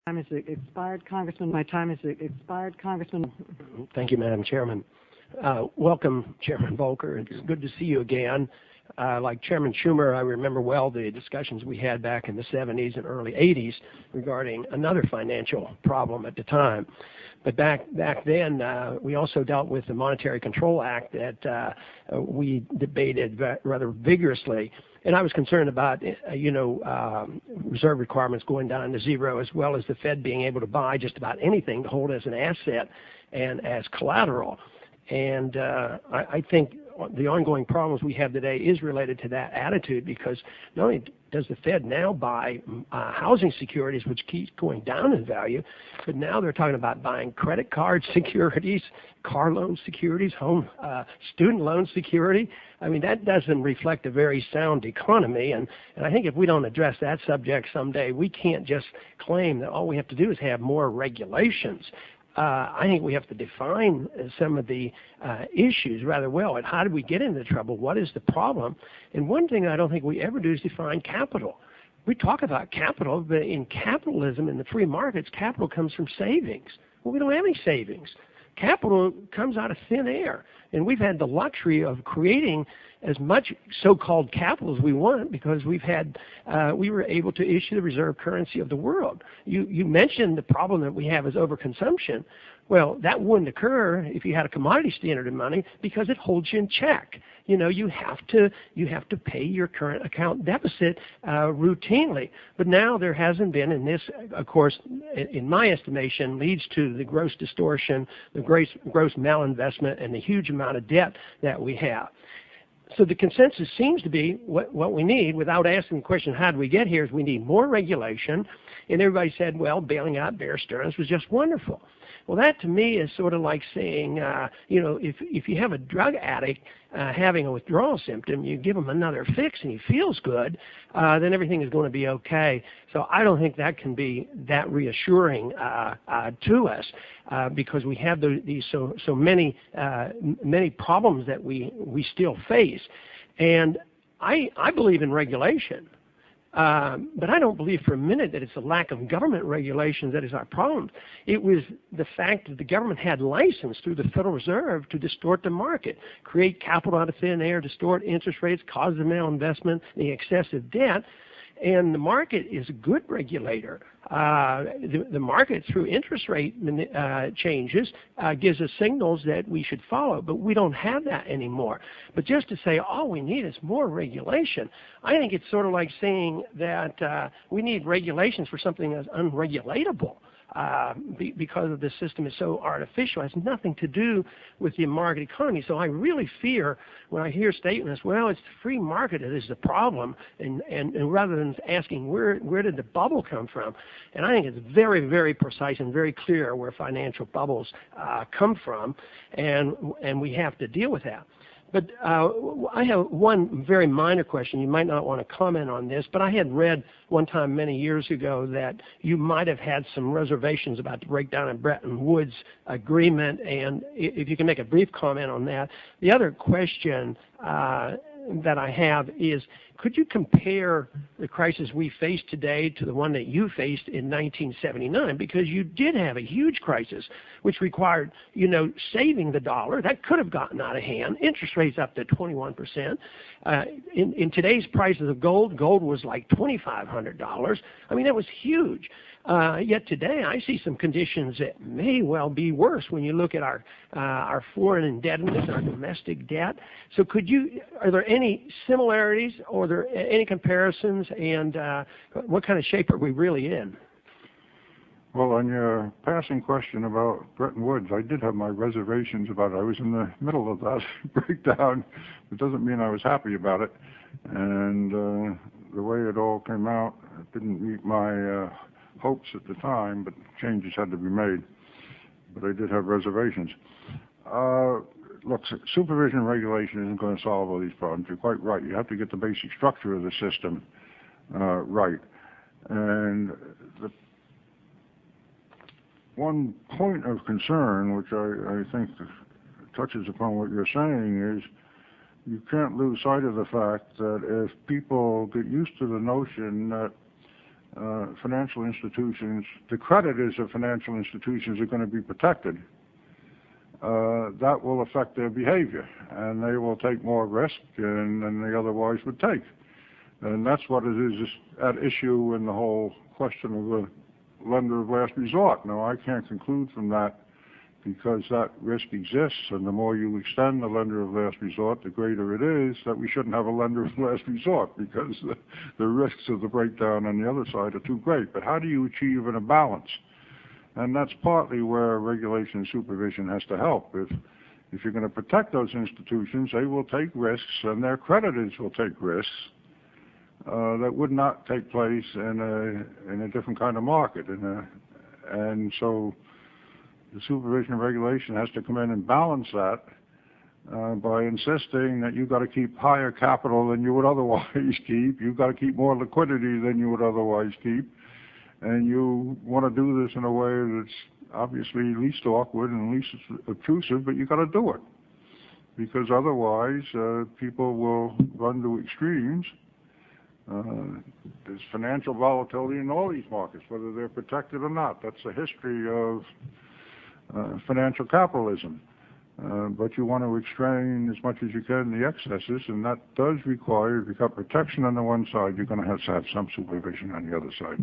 Time is expired, Congressman. My time is expired, Congressman. Thank you, Madam Chairman. Welcome, Chairman Volcker. It's good to see you again. Like Chairman Schumer, I remember well the discussions we had back in the 70s and early 80s regarding another financial problem at the time. But back then, we also dealt with the Monetary Control Act that we debated rather vigorously. And I was concerned about, reserve requirements going down to zero, as well as the Fed being able to buy just about anything to hold as an asset and as collateral. And I think the ongoing problems we have today is related to that attitude, because not only does the Fed now buy housing securities, which keeps going down in value, but now they're talking about buying credit card securities, car loan securities, home student loan security. I mean, that doesn't reflect a very sound economy. And I think if we don't address that subject someday, we can't just claim that all we have to do is have more regulations. I think we have to define some of the issues rather well. And how did we get into trouble? What is the problem? And one thing I don't think we ever do is define capital. We talk about capital, but in capitalism, in the free markets, capital comes from savings. Well, we don't have any savings. Capital comes out of thin air. And we've had the luxury of creating as much so-called capital as we want, because we were able to issue the reserve currency of the world. You mentioned the problem that we have is overconsumption. Well, that wouldn't occur if you had a commodity standard of money, because it holds you in check. You know, you have to pay your current account deficit routinely. But now there hasn't been, and this, of course, in my estimation, leads to the gross distortion, the gross malinvestment, and the huge amount of debt that we have. So the consensus seems to be what we need, without asking the question, how do we get here, is we need more regulation. And everybody said, well, bailing out Bear Stearns was just wonderful. Well, that to me is sort of like saying, if you have a drug addict having a withdrawal symptom, you give him another fix and he feels good, then everything is going to be okay. So I don't think that can be that reassuring to us, because we have these so many problems that we still face. And I believe in regulation. But I don't believe for a minute that it's a lack of government regulations that is our problem. It was the fact that the government had license through the Federal Reserve to distort the market, create capital out of thin air, distort interest rates, cause the malinvestment, the excessive debt. And the market is a good regulator. The market, through interest rate changes, gives us signals that we should follow, but we don't have that anymore. But just to say all we need is more regulation, I think it's sort of like saying that we need regulations for something that's unregulatable. Because of the system is so artificial. It has nothing to do with the market economy. So I really fear when I hear statements, well, it's the free market that is the problem, and rather than asking where did the bubble come from. And I think it's very, very precise and very clear where financial bubbles come from, and we have to deal with that. But I have one very minor question. You might not want to comment on this, but I had read one time many years ago that you might have had some reservations about the breakdown in Bretton Woods agreement, and if you can make a brief comment on that. The other question that I have is, could you compare the crisis we face today to the one that you faced in 1979? Because you did have a huge crisis, which required, saving the dollar. That could have gotten out of hand. Interest rates up to 21%. In today's prices of gold was like $2,500. I mean, that was huge. Yet today, I see some conditions that may well be worse when you look at our foreign indebtedness, our domestic debt. So are there any similarities, or are there any comparisons, and what kind of shape are we really in? Well, on your passing question about Bretton Woods, I did have my reservations about it. I was in the middle of that breakdown. It doesn't mean I was happy about it. And the way it all came out, it didn't meet my hopes at the time, but changes had to be made. But I did have reservations. Look, supervision and regulation isn't going to solve all these problems. You're quite right. You have to get the basic structure of the system right. And the one point of concern, which I think touches upon what you're saying, is you can't lose sight of the fact that if people get used to the notion that financial institutions, the creditors of financial institutions are going to be protected, that will affect their behavior, and they will take more risk than they otherwise would take. And that's what it is at issue in the whole question of the lender of last resort. Now, I can't conclude from that, because that risk exists, and the more you extend the lender of last resort, the greater it is that we shouldn't have a lender of last resort, because the risks of the breakdown on the other side are too great. But how do you achieve a balance? And that's partly where regulation and supervision has to help. If you're going to protect those institutions, they will take risks, and their creditors will take risks that would not take place in a different kind of market. And so the supervision and regulation has to come in and balance that by insisting that you've got to keep higher capital than you would otherwise keep. You've got to keep more liquidity than you would otherwise keep. And you want to do this in a way that's obviously least awkward and least obtrusive, but you've got to do it. Because otherwise, people will run to extremes. There's financial volatility in all these markets, whether they're protected or not. That's the history of financial capitalism. But you want to extrain as much as you can the excesses, and that does require, if you've got protection on the one side, you're going to have some supervision on the other side.